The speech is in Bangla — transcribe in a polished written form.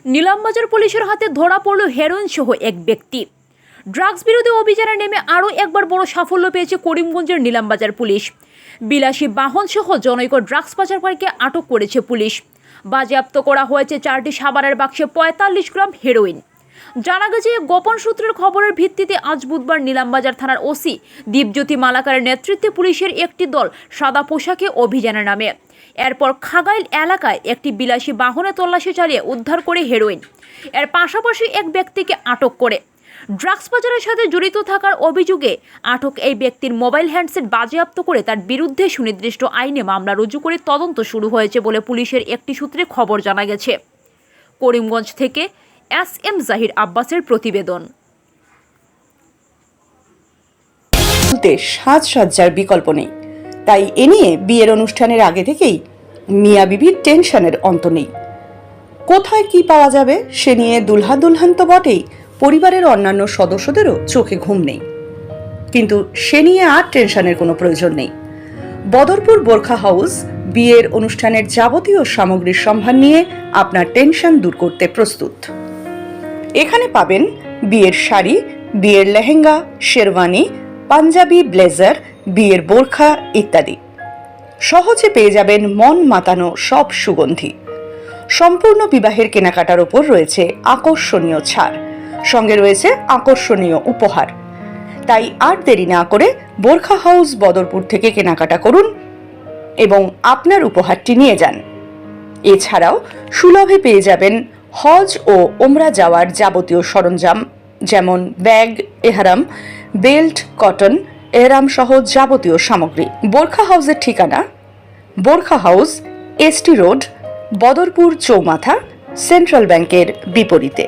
নিলামবাজার পুলিশের হাতে ধরা পড়ল হেরোইন সহ এক ব্যক্তি। ড্রাগস বিরোধী অভিযানে নেমে আরও একবার বড় সাফল্য পেয়েছে করিমগঞ্জের নিলামবাজার পুলিশ। বিলাসী বাহন সহ জনৈক ড্রাগস পাচারকারীকে আটক করেছে পুলিশ। বাজেয়াপ্ত করা হয়েছে 4টি সাবানের বাক্সে 45 গ্রাম হেরোইন। জানা গেছে, গোপন সূত্রের খবরের ভিত্তিতে আজ বুধবার নিলামবাজার থানার ওসি দীপজ্যোতি মালাকারের নেতৃত্বে পুলিশের একটি দল সাদা পোশাকে অভিযানে নামে। এরপর খাগাইল এলাকায় একটি বিলাসী বাহনে তল্লাশি চালিয়ে উদ্ধার করে হেরোইন। এর পাশাপাশি এক ব্যক্তিকে আটক করে। ড্রাগস পাচারের সাথে জড়িত থাকার অভিযোগে আটক এই ব্যক্তির মোবাইল হ্যান্ডসেট বাজেয়াপ্ত করে তার বিরুদ্ধে সুনির্দিষ্ট আইনে মামলা রুজু করে তদন্ত শুরু হয়েছে বলে পুলিশের একটি সূত্রে খবর জানা গেছে। করিমগঞ্জ থেকে SM জাহির আব্বাসের প্রতিবেদন। সাজসজ্জার বিকল্প নেই, তাই এ নিয়ে বিয়ের অনুষ্ঠানের আগে থেকেই মিয়া বিবির টেনশনের অন্ত নেই। কোথায় কি পাওয়া যাবে সে নিয়ে দুলহা দুলহান তো বটেই, পরিবারের অন্যান্য সদস্যদেরও চোখে ঘুম নেই। কিন্তু সে নিয়ে আর টেনশনের কোনো প্রয়োজন নেই। বদরপুর বোরখা হাউস বিয়ের অনুষ্ঠানের যাবতীয় সামগ্রীর সম্ভার নিয়ে আপনার টেনশন দূর করতে প্রস্তুত। এখানে পাবেন বিয়ের শাড়ি, বিয়ের লেহেঙ্গা, শেরওয়ানি, পাঞ্জাবি, ব্লেজার, বিয়ের বোরখা ইত্যাদি। সহজে পেয়ে যাবেন মন মাতানো সব সুগন্ধি। সম্পূর্ণ বিবাহের কেনাকাটার ওপর রয়েছে আকর্ষণীয় ছাড়, সঙ্গে রয়েছে আকর্ষণীয় উপহার। তাই আর দেরি না করে বোরখা হাউস বদরপুর থেকে কেনাকাটা করুন এবং আপনার উপহারটি নিয়ে যান। এছাড়াও সুলভে পেয়ে যাবেন হজ ও ওমরা যাওয়ার যাবতীয় সরঞ্জাম, যেমন ব্যাগ, এহরাম, বেল্ট, কটন, এহরাম সহ যাবতীয় সামগ্রী। বোরখা হাউসের ঠিকানা Borkha house, ST road, Badarpur চৌমাথা, সেন্ট্রাল ব্যাংকের বিপরীতে।